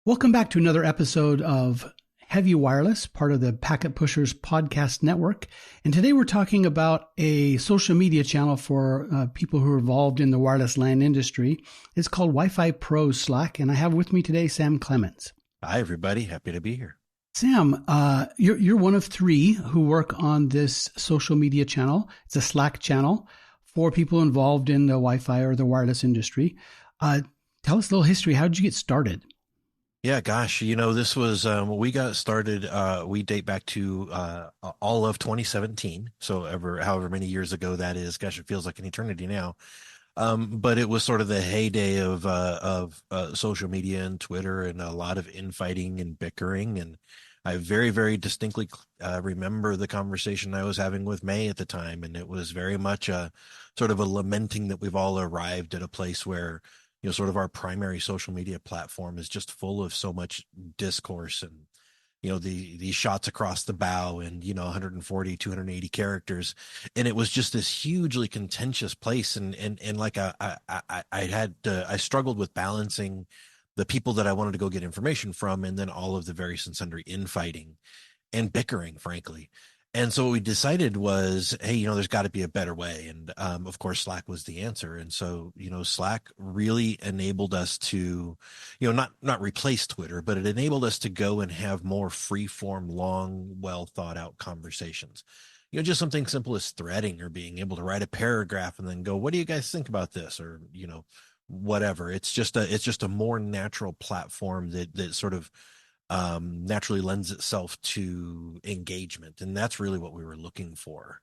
Welcome back to another episode of Heavy Wireless, part of the Packet Pushers podcast network. And today we're talking about a social media channel for people who are involved in the wireless LAN industry. It's called Wi-Fi Pro Slack. And I have with me today Sam Clemens. Hi, everybody. Happy to be here. Sam, you're one of three who work on this social media channel. It's a Slack channel for people involved in the Wi-Fi or the wireless industry. Tell us a little history. How did you get started? Yeah, gosh, this was we got started. We date back to all of 2017. So however many years ago that is. Gosh, it feels like an eternity now. But it was sort of the heyday of social media and Twitter and a lot of infighting and bickering. And I very, very distinctly remember the conversation I was having with May at the time. And it was very much a sort of a lamenting that we've all arrived at a place where, sort of our primary social media platform is just full of so much discourse and, these shots across the bow and, 140, 280 characters. And it was just this hugely contentious place. And like I struggled with balancing the people that I wanted to go get information from, and then all of the various and sundry infighting and bickering, frankly. And so what we decided was, hey, there's got to be a better way. And of course, Slack was the answer. And so, Slack really enabled us to, not replace Twitter, but it enabled us to go and have more free form, long, well thought out conversations. Just something simple as threading or being able to write a paragraph and then go, what do you guys think about this? Or, whatever. It's just a more natural platform that sort of naturally lends itself to engagement. And that's really what we were looking for.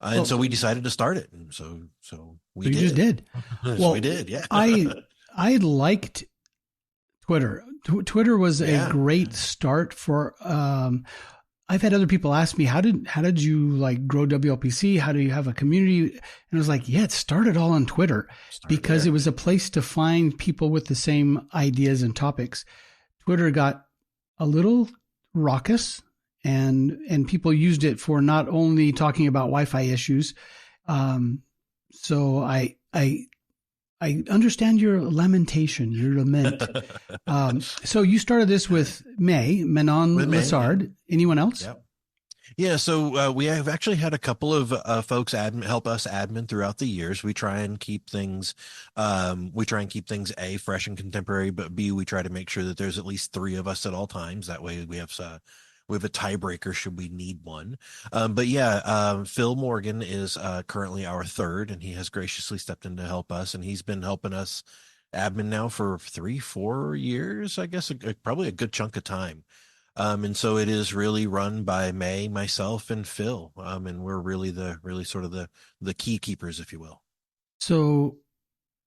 And so we decided to start it. And so we did. You just did. Well, we did. Yeah. I liked Twitter. Twitter was a great start for, I've had other people ask me, how did you like grow WLPC? How do you have a community? And I was like, it started all on Twitter because it was a place to find people with the same ideas and topics. Twitter got a little raucous, and people used it for not only talking about Wi-Fi issues. So I understand your lamentation, your lament. So you started this with Manon Lessard. Anyone else? Yep. Yeah, so we have actually had a couple of folks help us admin throughout the years. We try and keep things, A, fresh and contemporary, but B, we try to make sure that there's at least three of us at all times. That way we have a tiebreaker should we need one. Phil Morgan is currently our third, and he has graciously stepped in to help us, and he's been helping us admin now for 3-4 years, I guess, probably a good chunk of time. And so it is really run by May, myself, and Phil. And we're really sort of the key keepers, if you will. So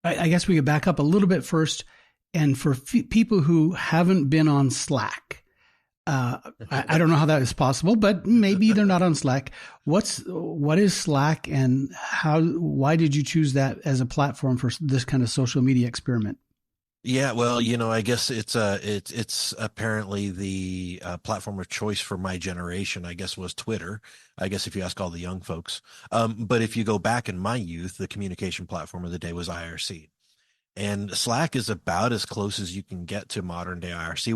I guess we could back up a little bit first. And for people who haven't been on Slack, I don't know how that is possible, but maybe they're not on Slack. What is Slack, and why did you choose that as a platform for this kind of social media experiment? Yeah, well, I guess it's apparently the platform of choice for my generation, I guess, was Twitter. I guess if you ask all the young folks. But if you go back in my youth, the communication platform of the day was IRC. And Slack is about as close as you can get to modern day IRC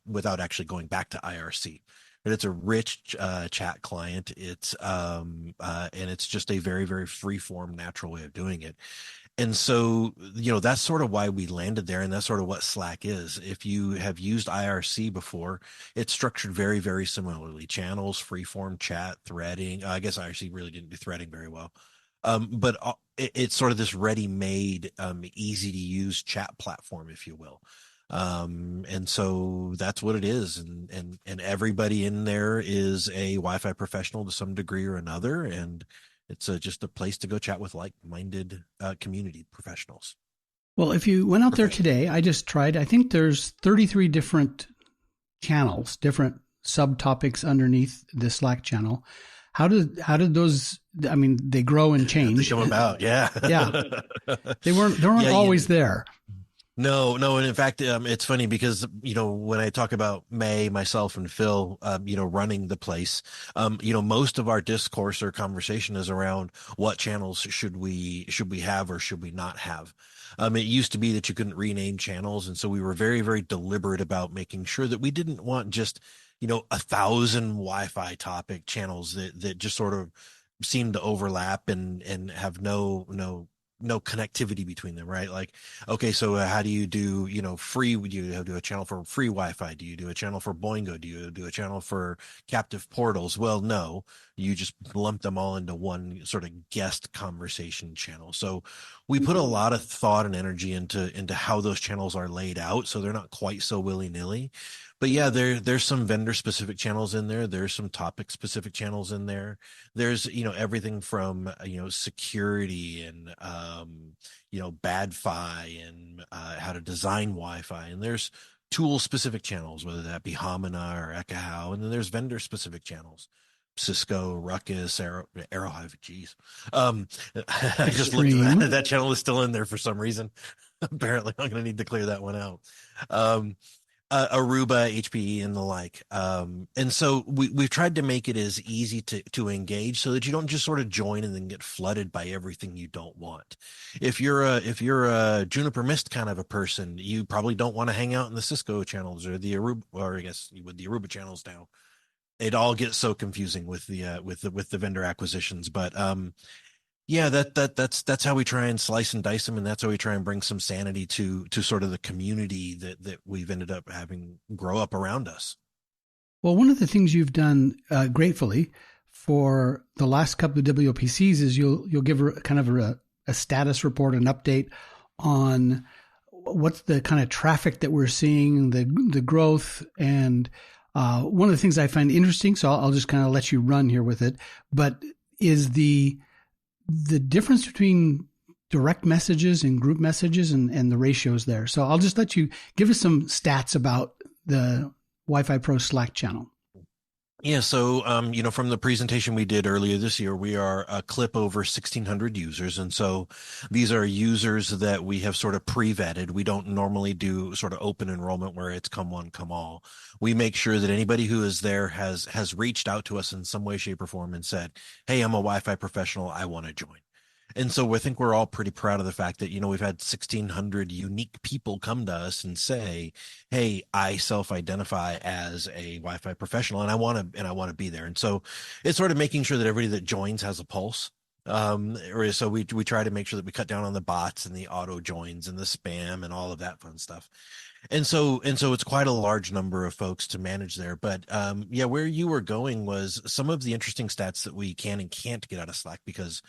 without actually going back to IRC. And it's a rich chat client. It's and it's just a very, very free form, natural way of doing it. And so, that's sort of why we landed there. And that's sort of what Slack is. If you have used IRC before, it's structured very, very similarly. Channels, freeform chat, threading. I guess IRC really didn't do threading very well. But it's sort of this ready-made, easy to use chat platform, if you will. And so that's what it is. And everybody in there is a Wi-Fi professional to some degree or another. And it's just a place to go chat with like-minded community professionals. Well, if you went out there today, I just tried. I think there's 33 different channels, different subtopics underneath the Slack channel. How did those? I mean, they grow and change. They come about, yeah. Yeah, they weren't always there. No, no, and in fact, it's funny because when I talk about May, myself, and Phil, running the place, most of our discourse or conversation is around what channels should we have or should we not have. It used to be that you couldn't rename channels, and so we were very, very deliberate about making sure that we didn't want just 1,000 Wi-Fi topic channels that just sort of seem to overlap and have no connectivity between them, right? Like, okay, so how do you do, free? Do you do a channel for free Wi-Fi? Do you do a channel for Boingo? Do you do a channel for captive portals? Well, no, you just lump them all into one sort of guest conversation channel. So we put a lot of thought and energy into how those channels are laid out, so they're not quite so willy-nilly. But yeah, there's some vendor specific channels in there. There's some topic specific channels in there. There's everything from security and bad fi and how to design Wi-Fi, and there's tool specific channels, whether that be Hamina or Ekahau, and then there's vendor specific channels. Cisco, Ruckus, Arrowhive. Geez, I just looked at that. That channel is still in there for some reason. Apparently, I'm going to need to clear that one out. Aruba, HPE, and the like. And so we've tried to make it as easy to engage so that you don't just sort of join and then get flooded by everything you don't want. If you're a Juniper Mist kind of a person, you probably don't want to hang out in the Cisco channels or the Aruba, or I guess with the Aruba channels now. It all gets so confusing with the vendor acquisitions, but yeah, that's how we try and slice and dice them, and that's how we try and bring some sanity to sort of the community that we've ended up having grow up around us. Well, one of the things you've done gratefully for the last couple of WLPCs is you'll give kind of a status report, an update on what's the kind of traffic that we're seeing, the growth, and one of the things I find interesting. So I'll just kind of let you run here with it, but is the difference between direct messages and group messages and the ratios there. So I'll just let you give us some stats about the Wi-Fi Pro Slack channel. Yeah, so from the presentation we did earlier this year, we are a clip over 1,600 users, and so these are users that we have sort of pre-vetted. We don't normally do sort of open enrollment where it's come one, come all. We make sure that anybody who is there has reached out to us in some way, shape, or form and said, "Hey, I'm a Wi-Fi professional. I want to join." And so I think we're all pretty proud of the fact that, we've had 1,600 unique people come to us and say, "Hey, I self-identify as a Wi-Fi professional and I want to be there." And so it's sort of making sure that everybody that joins has a pulse. So we try to make sure that we cut down on the bots and the auto joins and the spam and all of that fun stuff. And so it's quite a large number of folks to manage there. But yeah, where you were going was some of the interesting stats that we can and can't get out of Slack, because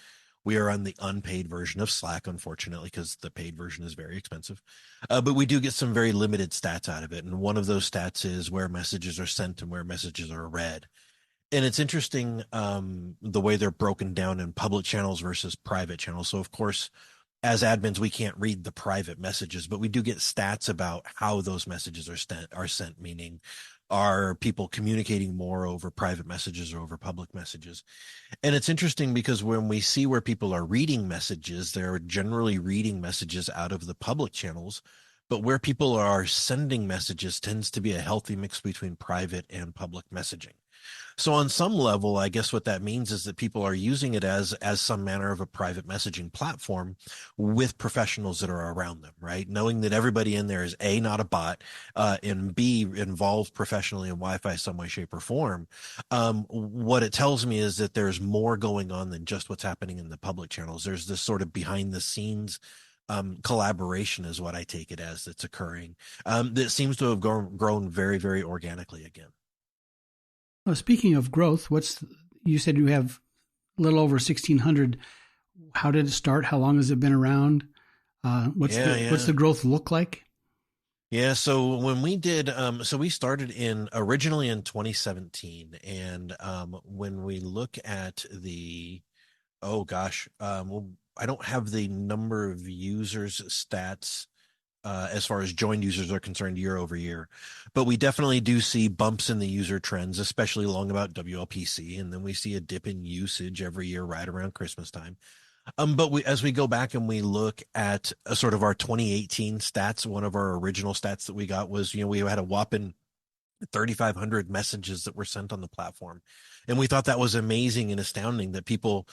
we are on the unpaid version of Slack, unfortunately, because the paid version is very expensive. But we do get some very limited stats out of it. And one of those stats is where messages are sent and where messages are read. And it's interesting the way they're broken down in public channels versus private channels. So, of course, as admins, we can't read the private messages, but we do get stats about how those messages are sent, meaning are people communicating more over private messages or over public messages? And it's interesting because when we see where people are reading messages, they're generally reading messages out of the public channels, but where people are sending messages tends to be a healthy mix between private and public messaging. So on some level, I guess what that means is that people are using it as some manner of a private messaging platform with professionals that are around them, right? Knowing that everybody in there is A, not a bot, and B, involved professionally in Wi-Fi some way, shape, or form. What it tells me is that there's more going on than just what's happening in the public channels. There's this sort of behind the scenes collaboration is what I take it as that's occurring. That seems to have grown very, very organically again. Well, speaking of growth, you said you have a little over 1,600. How did it start? How long has it been around? What's the growth look like? Yeah, so when we did, so we started originally in 2017, and when we look at I don't have the number of users stats as far as joined users are concerned year over year, but we definitely do see bumps in the user trends, especially along about WLPC, and then we see a dip in usage every year right around Christmas time. But as we go back and we look at sort of our 2018 stats, one of our original stats that we got was, we had a whopping 3,500 messages that were sent on the platform. And we thought that was amazing and astounding that people,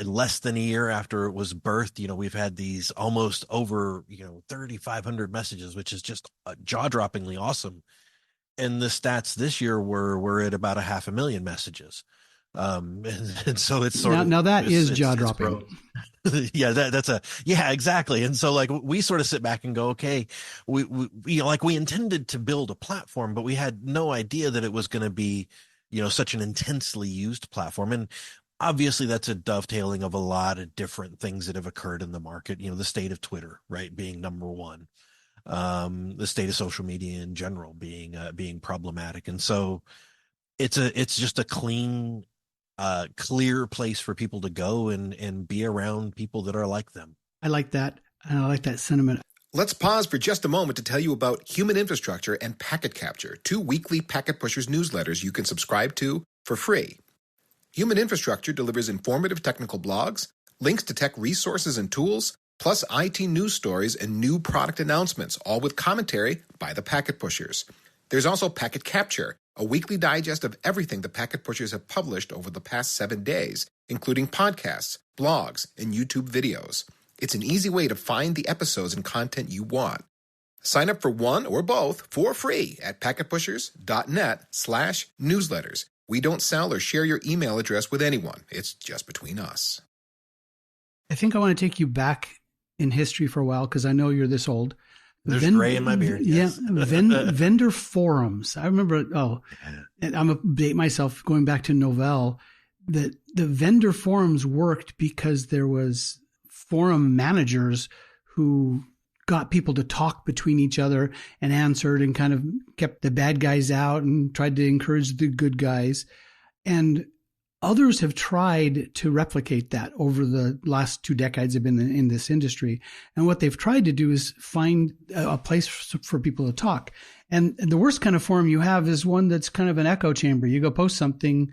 less than a year after it was birthed, we've had these almost over, 3,500 messages, which is just jaw-droppingly awesome. And the stats this year we're at about 500,000 messages. And so it's sort now that is jaw-dropping. Yeah, yeah, exactly. And so like we sort of sit back and go, okay, we intended to build a platform, but we had no idea that it was going to be, such an intensely used platform. And obviously that's a dovetailing of a lot of different things that have occurred in the market, the state of Twitter, right, being number one, the state of social media in general being problematic. And so it's just a clean, clear place for people to go and be around people that are like them. I like that. And I like that sentiment. Let's pause for just a moment to tell you about Human Infrastructure and Packet Capture, 2 weekly Packet Pushers newsletters you can subscribe to for free. Human Infrastructure delivers informative technical blogs, links to tech resources and tools, plus IT news stories and new product announcements, all with commentary by the Packet Pushers. There's also Packet Capture, a weekly digest of everything the Packet Pushers have published over the past 7 days, including podcasts, blogs, and YouTube videos. It's an easy way to find the episodes and content you want. Sign up for one or both for free at packetpushers.net/newsletters. We don't sell or share your email address with anyone. It's just between us. I think I want to take you back in history for a while because I know you're this old. There's gray in my beard. Yes. Yeah, vendor forums. I remember. And I'm gonna date myself going back to Novell. That the vendor forums worked because there was forum managers who got people to talk between each other and answered and kind of kept the bad guys out and tried to encourage the good guys. And others have tried to replicate that over the last 2 decades I've been in this industry. And what they've tried to do is find a place for people to talk. And the worst kind of forum you have is one that's kind of an echo chamber. You go post something,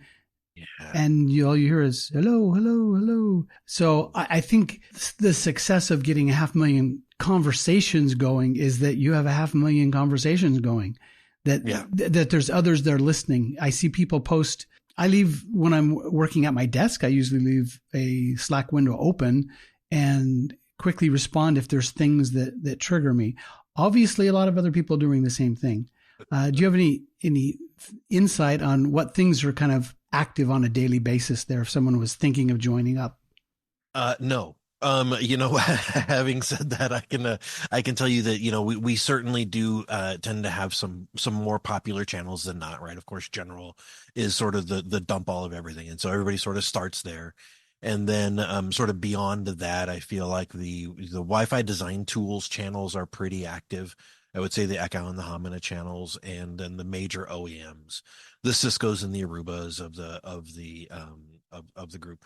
and all you hear is hello, hello, hello. So I think the success of getting 500,000 conversations going is that you have 500,000 conversations going, that there's others that are listening. I see people post. I leave when I'm working at my desk. I usually leave a Slack window open and quickly respond if there's things that trigger me. Obviously, a lot of other people are doing the same thing. Do you have any insight on what things are kind of active on a daily basis there if someone was thinking of joining up? No. Having said that, I can tell you that, we certainly do tend to have some more popular channels than not, right? Of course, general is sort of the dump all of everything. And so everybody sort of starts there. And then sort of beyond that, I feel like the Wi-Fi design tools channels are pretty active. I would say the Ekao and the Hamina channels, and then the major OEMs, the Ciscos and the Arubas of the group.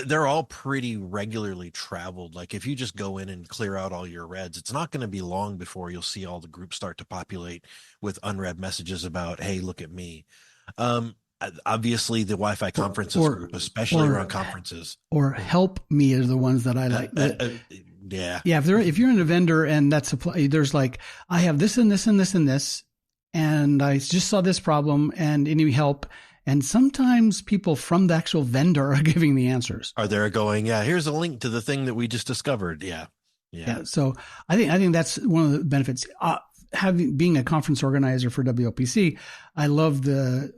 They're all pretty regularly traveled. Like if you just go in and clear out all your reds, it's not going to be long before you'll see all the groups start to populate with unread messages about, hey, look at me. Obviously the Wi-Fi conferences group, especially around conferences, or help me are the ones that I like. Yeah. If you're in a vendor and that's there's like, I have this and this and this and this, and I just saw this problem and any help. And sometimes people from the actual vendor are giving the answers. Are there going, here's a link to the thing that we just discovered. Yeah. So I think that's one of the benefits. Being a conference organizer for WLPC, I love the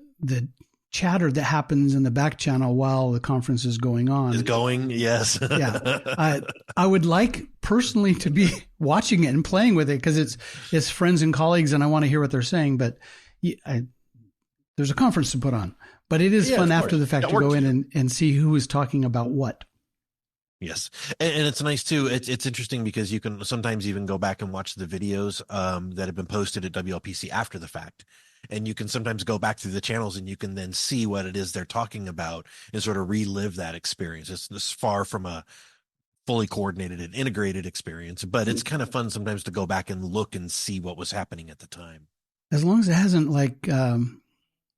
chatter that happens in the back channel while the conference is going on. Yes. I would like personally to be watching it and playing with it because it's friends and colleagues and I want to hear what they're saying. But there's a conference to put on. But it is fun after the fact to go in and see who is talking about what. Yes. And it's nice too. It's interesting because you can sometimes even go back and watch the videos that have been posted at WLPC after the fact. And you can sometimes go back through the channels and you can then see what it is they're talking about and sort of relive that experience. It's far from a fully coordinated and integrated experience, but it's kind of fun sometimes to go back and look and see what was happening at the time. As long as it hasn't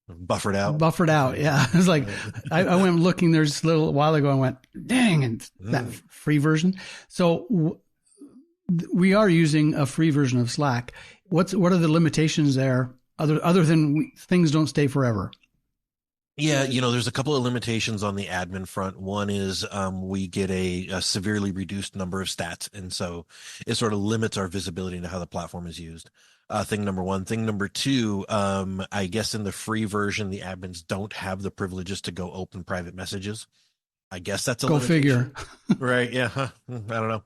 Buffered out. Buffered out. Yeah. I was like, I went looking, there's a little while ago, I went, dang, and that free version. So we are using a free version of Slack. What are the limitations there other than things don't stay forever? Yeah, there's a couple of limitations on the admin front. One is we get a severely reduced number of stats, and so it sort of limits our visibility into how the platform is used. Thing number one. Thing number two, I guess in the free version, the admins don't have the privileges to go open private messages. I guess that's a limitation. Figure. Right. Yeah. I don't know.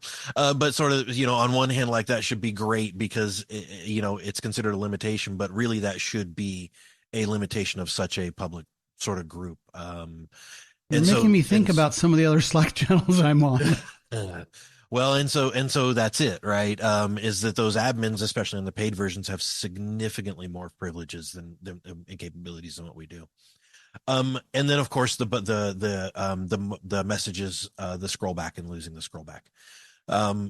But sort of, on one hand, like that should be great because, it's considered a limitation, but really that should be a limitation of such a public sort of group. You're making me think about some of the other Slack channels I'm on. Well, and so that's it, right? Is that those admins, especially in the paid versions, have significantly more privileges than and capabilities than what we do. And then of course the messages, the scroll back and losing the scroll back.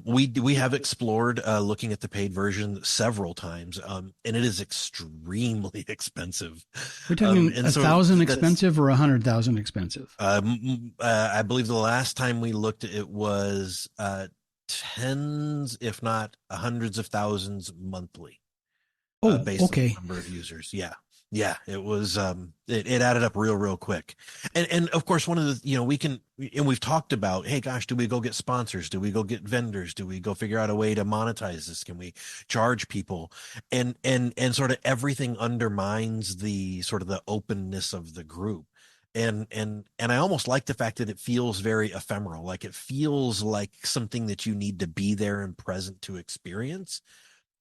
We have explored looking at the paid version several times, and it is extremely expensive. We're talking 1,000 expensive or 100,000 expensive. I believe the last time we looked, it was tens, if not hundreds of thousands monthly. Based on the number of users. Yeah, it was, it added up real quick. And of course, one of the, we've talked about, hey, gosh, do we go get sponsors? Do we go get vendors? Do we go figure out a way to monetize this? Can we charge people? And sort of everything undermines the sort of the openness of the group. And I almost like the fact that it feels very ephemeral. Like it feels like something that you need to be there and present to experience,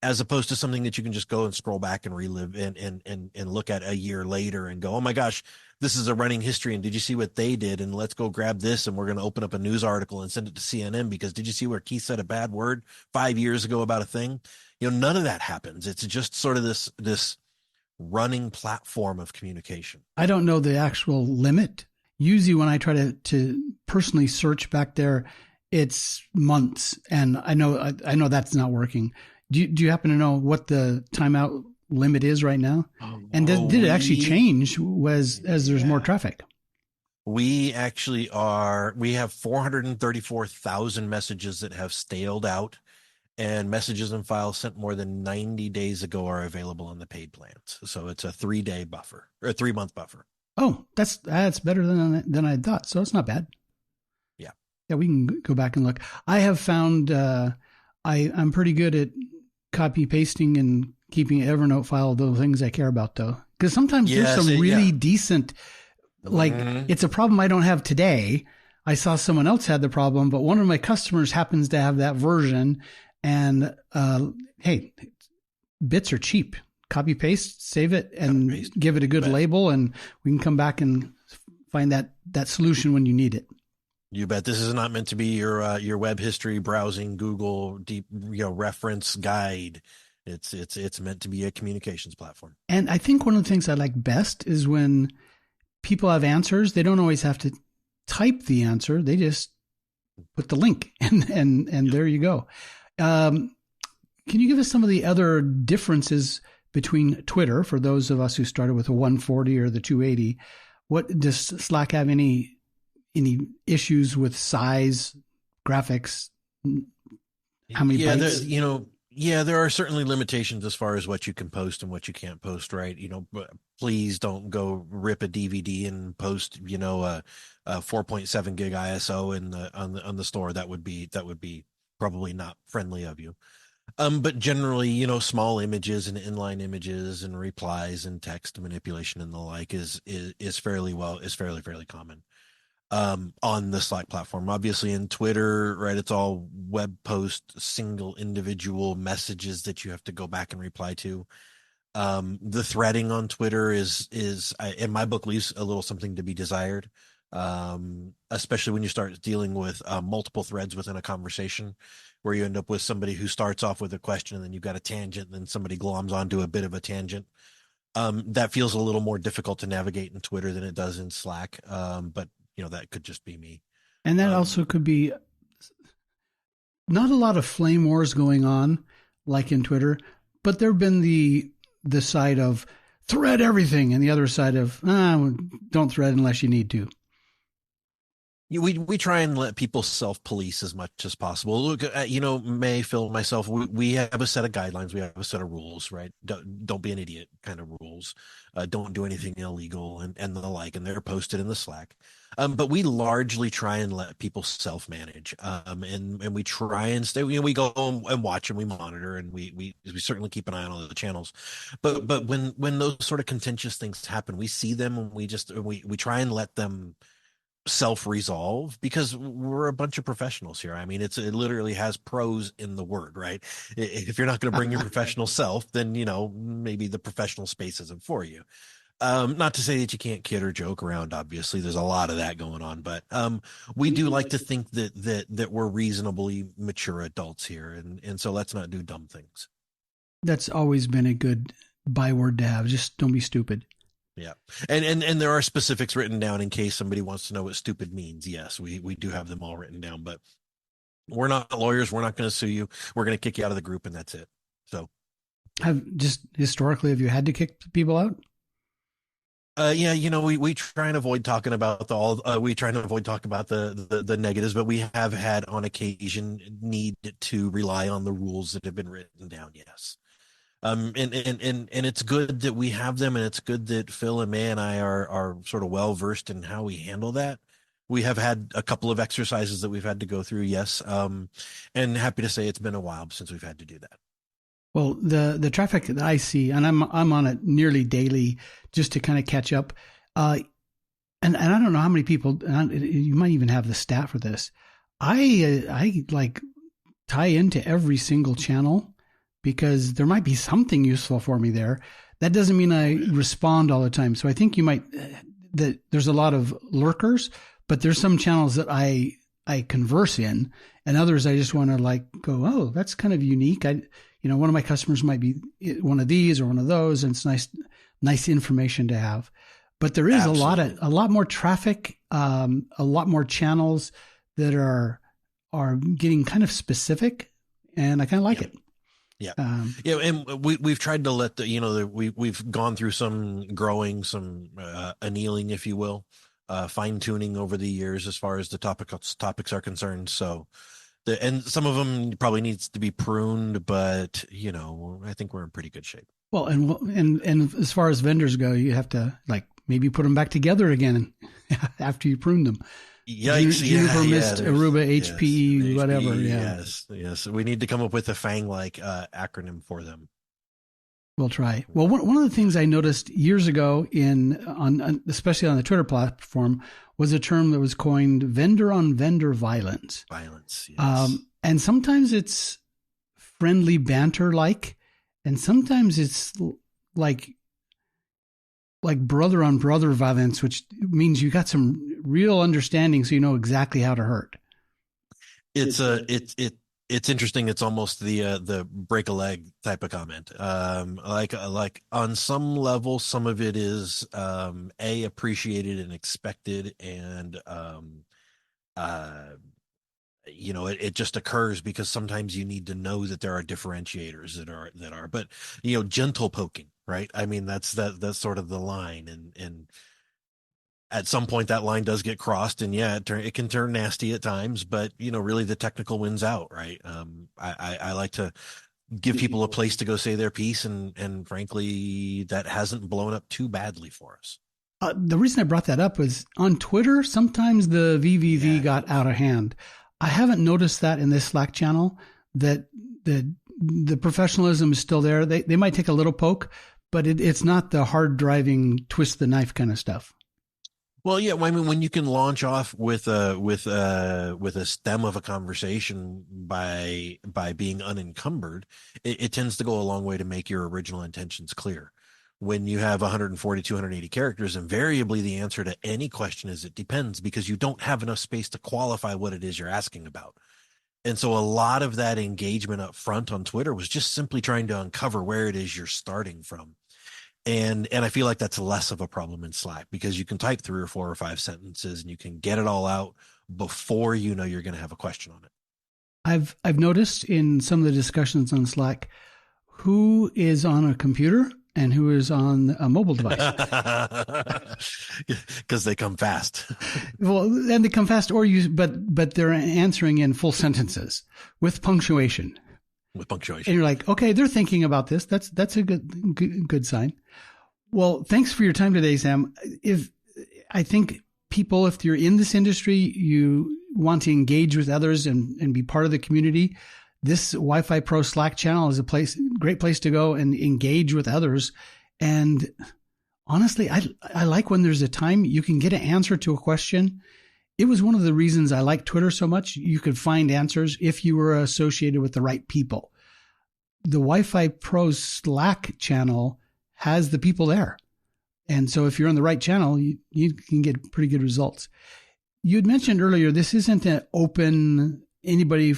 as opposed to something that you can just go and scroll back and relive and look at a year later and go, oh my gosh, this is a running history. And did you see what they did? And let's go grab this. And we're going to open up a news article and send it to CNN because did you see where Keith said a bad word 5 years ago about a thing? None of that happens. It's just sort of this running platform of communication. I don't know the actual limit. Usually when I try to personally search back there, it's months. And I know that's not working. Do you happen to know what the timeout limit is right now? And did it actually change as there's more traffic? We actually we have 434,000 messages that have staled out, and messages and files sent more than 90 days ago are available on the paid plans. So it's a 3-day buffer or a 3-month buffer. Oh, that's better than I thought. So it's not bad. Yeah. Yeah, we can go back and look. I have found I'm pretty good at copy pasting and keeping an Evernote file of the things I care about, though, because sometimes there's some really decent, like it's a problem I don't have today. I saw someone else had the problem, but one of my customers happens to have that version. And hey, bits are cheap. Copy paste, save it, and give it a good label, and we can come back and find that solution when you need it. You bet. This is not meant to be your web history browsing Google deep reference guide. It's meant to be a communications platform. And I think one of the things I like best is when people have answers. They don't always have to type the answer. They just put the link and there you go. Can you give us some of the other differences between Twitter for those of us who started with a 140 or the 280? What does Slack have any issues with size, graphics? How many bytes? There are certainly limitations as far as what you can post and what you can't post, right? Please don't go rip a DVD and post, a 4.7 gig ISO on the store. That would be probably not friendly of you. But generally, small images and inline images and replies and text manipulation and the like is fairly common. On the Slack platform. Obviously in Twitter, right, it's all web post, single individual messages that you have to go back and reply to. The threading on Twitter is in my book leaves a little something to be desired, especially when you start dealing with multiple threads within a conversation, where you end up with somebody who starts off with a question and then you've got a tangent and then somebody gloms onto a bit of a tangent. That feels a little more difficult to navigate in Twitter than it does in Slack. But that could just be me. And that also could be not a lot of flame wars going on like in Twitter, but there have been the side of thread everything, and the other side of don't thread unless you need to. We try and let people self-police as much as possible. Look, May, Phil, myself, we have a set of guidelines. We have a set of rules, right? Don't be an idiot kind of rules. Don't do anything illegal and the like. And they're posted in the Slack. But we largely try and let people self-manage. And we try and stay, we go and watch and we monitor and we certainly keep an eye on all the channels. But when those sort of contentious things happen, we see them and we try and let them self-resolve, because we're a bunch of professionals here. I mean, it literally has pros in the word, right? If you're not going to bring your professional self, then maybe the professional space isn't for you. Not to say that you can't kid or joke around. Obviously, there's a lot of that going on, but we do like to think that we're reasonably mature adults here, and so let's not do dumb things. That's always been a good byword to have. Just don't be stupid. Yeah. And there are specifics written down in case somebody wants to know what stupid means. Yes, we do have them all written down, but we're not lawyers. We're not going to sue you. We're going to kick you out of the group, and that's it. So have you had to kick people out? Yeah, we try and avoid talking about the negatives, but we have had on occasion need to rely on the rules that have been written down. Yes. And it's good that we have them, and it's good that Phil and May and I are sort of well versed in how we handle that. We have had a couple of exercises that we've had to go through, yes. And happy to say it's been a while since we've had to do that. Well, the traffic that I see, and I'm on it nearly daily just to kind of catch up. And I don't know how many people, you might even have the stat for this. I like tie into every single channel, because there might be something useful for me there. That doesn't mean I respond all the time. So I think that there's a lot of lurkers, but there's some channels that I converse in, and others I just want to go, oh, that's kind of unique. One of my customers might be one of these or one of those, and it's nice information to have. But there is Absolutely. a lot more traffic, a lot more channels that are getting kind of specific, and I kind of like it. Yeah. And we've tried to let we've gone through some growing, some annealing, if you will, fine tuning over the years as far as the topics are concerned. So and some of them probably needs to be pruned, but I think we're in pretty good shape. Well, and as far as vendors go, you have to maybe put them back together again after you prune them. Yikes! Juniper, Mist, Aruba, HPE, whatever. Yeah. Yes. We need to come up with a FANG-like acronym for them. We'll try. Well, one of the things I noticed years ago especially on the Twitter platform, was a term that was coined vendor-on-vendor violence. Yes. And sometimes it's friendly banter-like, and sometimes it's like brother on brother violence, which means you got some real understanding, so you know exactly how to hurt. It's interesting. It's almost the break a leg type of comment. Like on some level, some of it is appreciated and expected, and it just occurs because sometimes you need to know that there are differentiators that are, but gentle poking, right? I mean, that's sort of the line, and at some point that line does get crossed, and it can turn nasty at times, but really the technical wins out, right? I like to give people a place to go say their piece, and frankly, that hasn't blown up too badly for us. The reason I brought that up was on Twitter, sometimes the VVV got out of hand. I haven't noticed that in this Slack channel, that the professionalism is still there. They might take a little poke, but it's not the hard driving, twist the knife kind of stuff. Well, yeah. I mean, when you can launch off with a stem of a conversation by being unencumbered, it tends to go a long way to make your original intentions clear. When you have 140, 280 characters, invariably the answer to any question is it depends, because you don't have enough space to qualify what it is you're asking about. And so a lot of that engagement up front on Twitter was just simply trying to uncover where it is you're starting from. And I feel like that's less of a problem in Slack, because you can type 3 or 4 or 5 sentences and you can get it all out before you're going to have a question on it. I've noticed in some of the discussions on Slack who is on a computer and who is on a mobile device. Because they come fast. Well, and they come fast, but they're answering in full sentences with punctuation. With punctuation. And you're like, okay, they're thinking about this. That's a good sign. Well, thanks for your time today, Sam. I think people, if you're in this industry, you want to engage with others and be part of the community, this Wi-Fi Pro Slack channel is great place to go and engage with others. And honestly, I like when there's a time you can get an answer to a question. It was one of the reasons I like Twitter so much. You could find answers if you were associated with the right people. The Wi-Fi Pro Slack channel has the people there. And so if you're on the right channel, you can get pretty good results. You had mentioned earlier, this isn't an open, anybody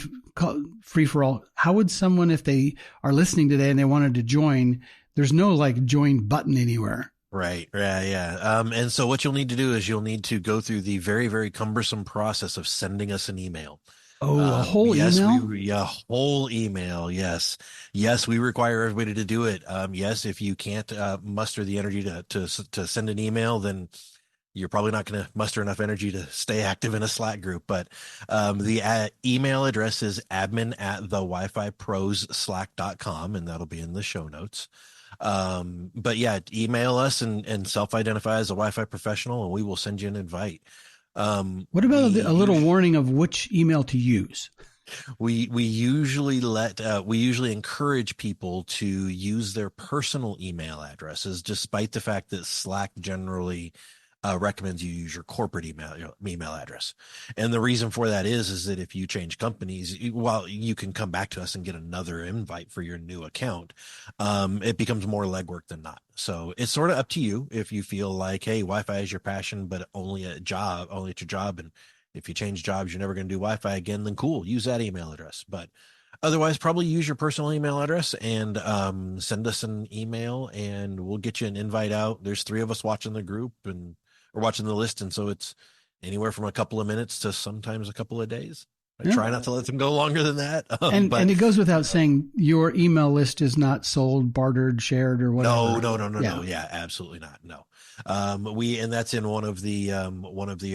free for all. How would someone, if they are listening today and they wanted to join, there's no like join button anywhere. Right. Yeah. And so what you'll need to do is you'll need to go through the very, very cumbersome process of sending us an email. Oh, a whole email? Yeah, whole email. Yes. Yes, we require everybody to do it. Yes, if you can't muster the energy to send an email, then you're probably not going to muster enough energy to stay active in a Slack group. But the email address is admin@thewifiproslack.com, and that'll be in the show notes. But yeah, email us and self-identify as a Wi-Fi professional, and we will send you an invite. What about a little warning of which email to use? We usually encourage people to use their personal email addresses, despite the fact that Slack generally recommends you use your corporate email address. And the reason for that is that if you change companies, while you can come back to us and get another invite for your new account, it becomes more legwork than not. So it's sort of up to you if you feel like, hey, Wi-Fi is your passion, but only at your job. And if you change jobs, you're never going to do Wi-Fi again, then cool, use that email address. But otherwise, probably use your personal email address and send us an email and we'll get you an invite out. There's 3 of us watching the group and we're watching the list. And so it's anywhere from a couple of minutes to sometimes a couple of days. I try not to let them go longer than that. And it goes without saying, your email list is not sold, bartered, shared, or whatever. No. Yeah, absolutely not. No. And that's in one of the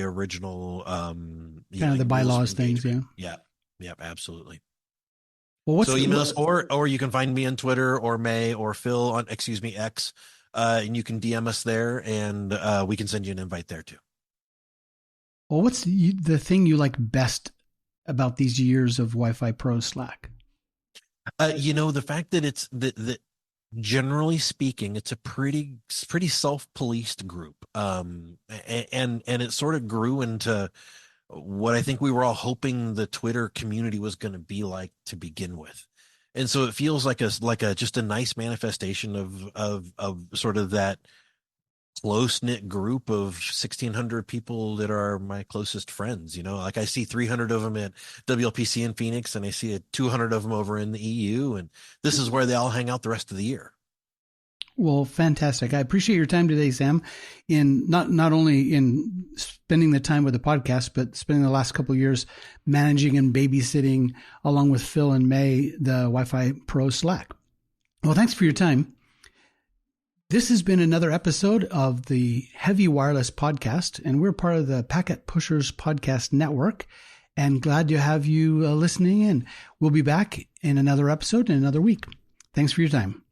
original, kind of the bylaws things. Yeah. Yep. Absolutely. Well, email us or you can find me on Twitter or May or Phil on, X. And you can DM us there and we can send you an invite there too. Well, what's the thing you like best about these years of Wi-Fi Pro Slack? The fact that it's that generally speaking, it's a pretty self-policed group. And it sort of grew into what I think we were all hoping the Twitter community was going to be like to begin with. And so it feels like just a nice manifestation of sort of that close-knit group of 1,600 people that are my closest friends. Like I see 300 of them at WLPC in Phoenix and I see 200 of them over in the EU. And this is where they all hang out the rest of the year. Well, fantastic. I appreciate your time today, Sam, in not only in spending the time with the podcast, but spending the last couple of years managing and babysitting along with Phil and May, the Wi-Fi Pro Slack. Well, thanks for your time. This has been another episode of the Heavy Wireless Podcast, and we're part of the Packet Pushers Podcast Network, and glad to have you listening in. We'll be back in another episode in another week. Thanks for your time.